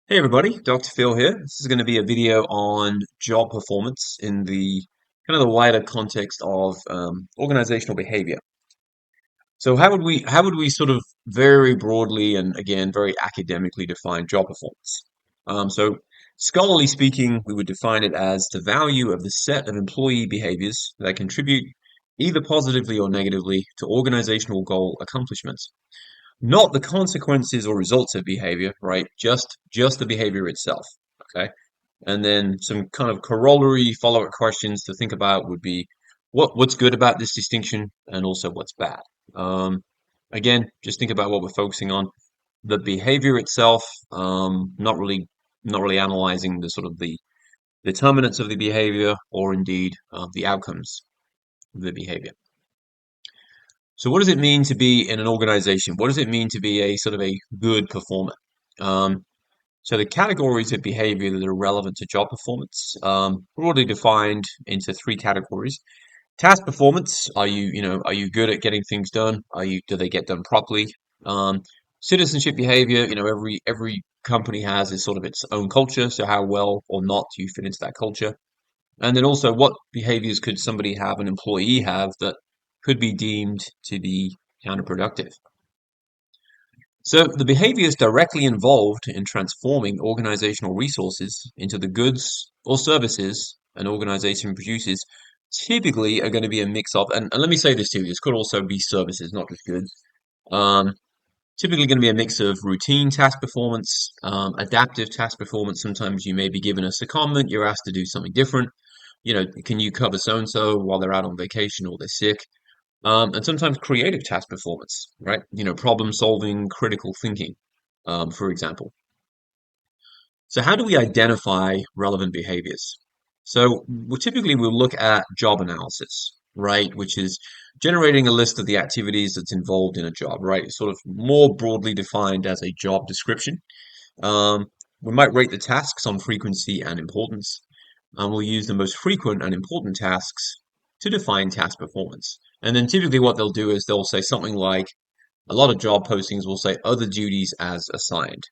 Hey everybody, Dr. Phil here. This is going to be a video on job performance in the kind of the wider context of organizational behavior. So how would we sort of very broadly and again very academically define job performance? So scholarly speaking, we would define it as the value of the set of employee behaviors that contribute either positively or negatively to organizational goal accomplishments, not the consequences or results of behavior, right? Just the behavior itself. Okay. And then some kind of corollary follow-up questions to think about would be what's good about this distinction and also what's bad. Um, Again, just think about what we're focusing on. The behavior itself, not really analyzing the sort of the determinants of the behavior or indeed the outcomes of the behavior. So what does it mean to be in an organization? What does it mean to be a sort of a good performer? Um, so the categories of behavior that are relevant to job performance, broadly defined into three categories. Task performance, are you good at getting things done? Do they get done properly? Um, Citizenship behavior, every company has is sort of its own culture, so how well or not do you fit into that culture? And then also, what behaviors could somebody have, an employee have, that could be deemed to be counterproductive? So, the behaviors directly involved in transforming organizational resources into the goods or services an organization produces typically are going to be a mix of, and let me say this too, this could also be services, not just goods. Um, Typically going to be a mix of routine task performance, adaptive task performance. Sometimes you may be given a secondment, you're asked to do something different. Can you cover so and so while they're out on vacation or they're sick? And sometimes creative task performance, right? Problem solving, critical thinking, for example. So, how do we identify relevant behaviors? So, we'll look at job analysis, right? Which is generating a list of the activities that's involved in a job, right? Sort of more broadly defined as a job description. Um, we might rate the tasks on frequency and importance, and we'll use the most frequent and important tasks to define task performance. And then typically what they'll do is they'll say something like, a lot of job postings will say other duties as assigned.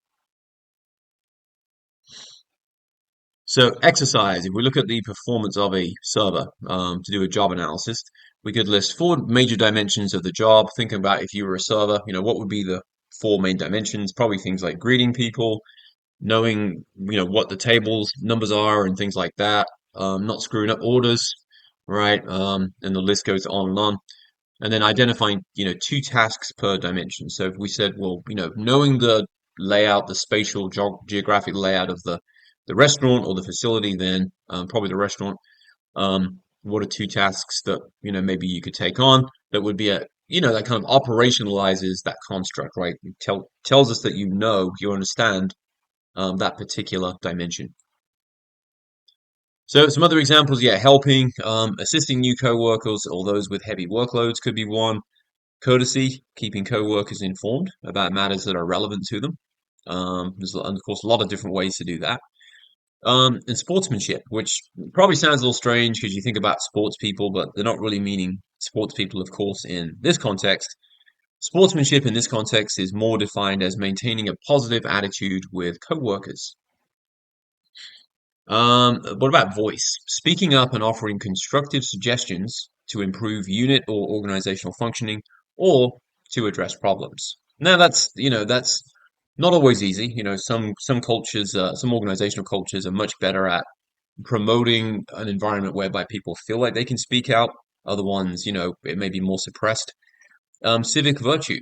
So exercise, if we look at the performance of a server to do a job analysis, we could list four major dimensions of the job. Thinking about if you were a server, what would be the four main dimensions? Probably things like greeting people, knowing what the tables numbers are and things like that, not screwing up orders, right? And the list goes on and on. And then identifying two tasks per dimension. So if we said, well, knowing the layout, the spatial geographic layout of the restaurant or the facility, then probably the restaurant. What are two tasks that maybe you could take on that would be a that kind of operationalizes that construct, right? Tells us that you understand that particular dimension. So some other examples, yeah, helping, assisting new coworkers or those with heavy workloads could be one. Courtesy, keeping coworkers informed about matters that are relevant to them. There's, of course, a lot of different ways to do that. And sportsmanship, which probably sounds a little strange because you think about sports people, but they're not really meaning sports people, of course, in this context. Sportsmanship in this context is more defined as maintaining a positive attitude with coworkers. What about voice? Speaking up and offering constructive suggestions to improve unit or organizational functioning or to address problems. Now that's not always easy. Some cultures, some organizational cultures are much better at promoting an environment whereby people feel like they can speak out. Other ones, it may be more suppressed. Civic virtue,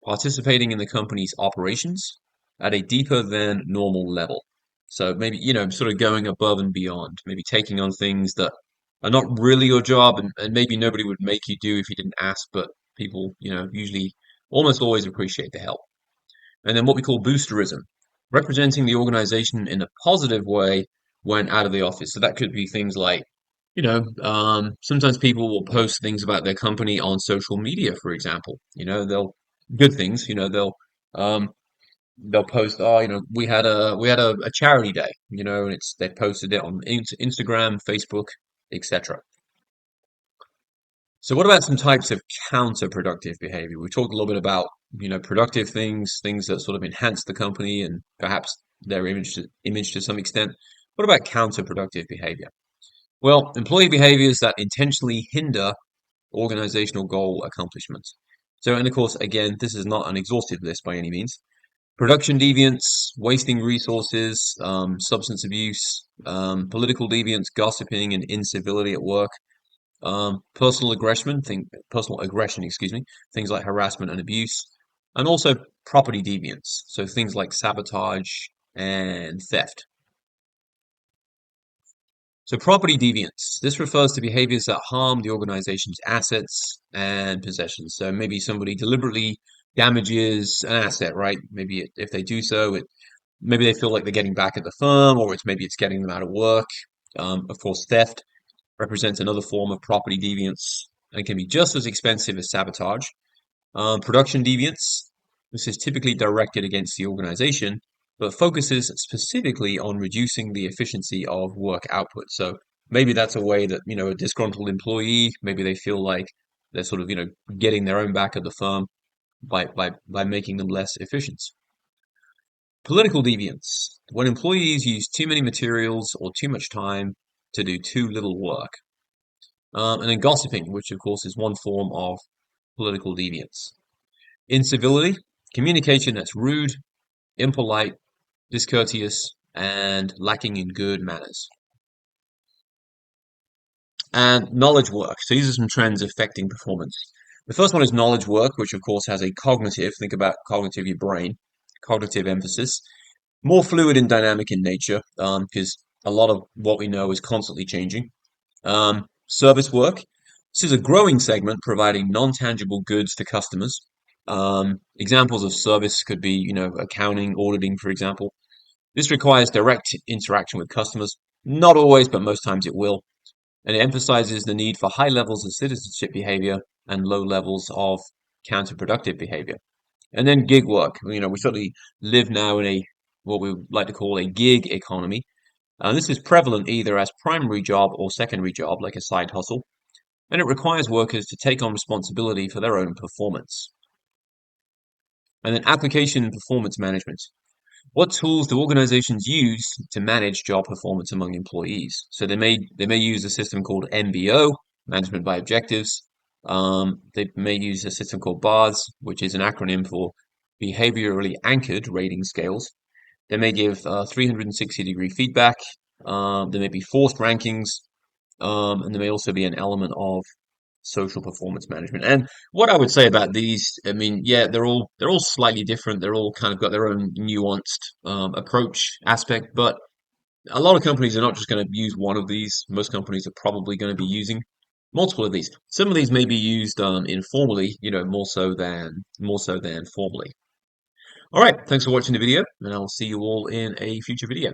participating in the company's operations at a deeper than normal level. So maybe, sort of going above and beyond, maybe taking on things that are not really your job and maybe nobody would make you do if you didn't ask, but people, usually almost always appreciate the help. And then what we call boosterism, representing the organization in a positive way when out of the office. So that could be things like, sometimes people will post things about their company on social media, for example. They'll good things. Um, they'll post, oh, we had a charity day, and they posted it on Instagram, Facebook, etc. So what about some types of counterproductive behavior? We talked a little bit about, productive things, things that sort of enhance the company and perhaps their image to some extent. What about counterproductive behavior? Well, employee behaviors that intentionally hinder organizational goal accomplishment. So, and of course, again, this is not an exhaustive list by any means. Production deviance, wasting resources, substance abuse, political deviance, gossiping, and incivility at work, personal aggression, excuse me, things like harassment and abuse, and also property deviance, so things like sabotage and theft. So property deviance, this refers to behaviors that harm the organization's assets and possessions. So maybe somebody deliberately damages an asset, right? Maybe if they do so, maybe they feel like they're getting back at the firm, or it's getting them out of work. Of course, theft represents another form of property deviance and can be just as expensive as sabotage. Production deviance, this is typically directed against the organization, but focuses specifically on reducing the efficiency of work output. So maybe that's a way that, a disgruntled employee, maybe they feel like they're sort of, getting their own back at the firm by making them less efficient. Political deviance, when employees use too many materials or too much time to do too little work. And then gossiping, which of course is one form of political deviance. Incivility, communication that's rude, impolite, discourteous, and lacking in good manners. And knowledge work. So these are some trends affecting performance. The first one is knowledge work, which of course has a cognitive, think about cognitive, your brain, cognitive emphasis, more fluid and dynamic in nature, because a lot of what we know is constantly changing. Service work. This is a growing segment providing non-tangible goods to customers. Examples of service could be, accounting, auditing, for example. This requires direct interaction with customers. Not always, but most times it will. And it emphasizes the need for high levels of citizenship behavior and low levels of counterproductive behavior. And then gig work. We certainly live now in what we like to call a gig economy. This is prevalent either as primary job or secondary job, like a side hustle, and it requires workers to take on responsibility for their own performance. And then application and performance management. What tools do organizations use to manage job performance among employees? So they may use a system called MBO, management by objectives. They may use a system called BARS, which is an acronym for behaviorally anchored rating scales. They may give 360-degree feedback. There may be forced rankings, and there may also be an element of social performance management. And what I would say about these, I mean, yeah, they're all slightly different. They're all kind of got their own nuanced approach aspect, but a lot of companies are not just going to use one of these. Most companies are probably going to be using multiple of these. Some of these may be used informally, more so than formally. All right, thanks for watching the video, and I'll see you all in a future video.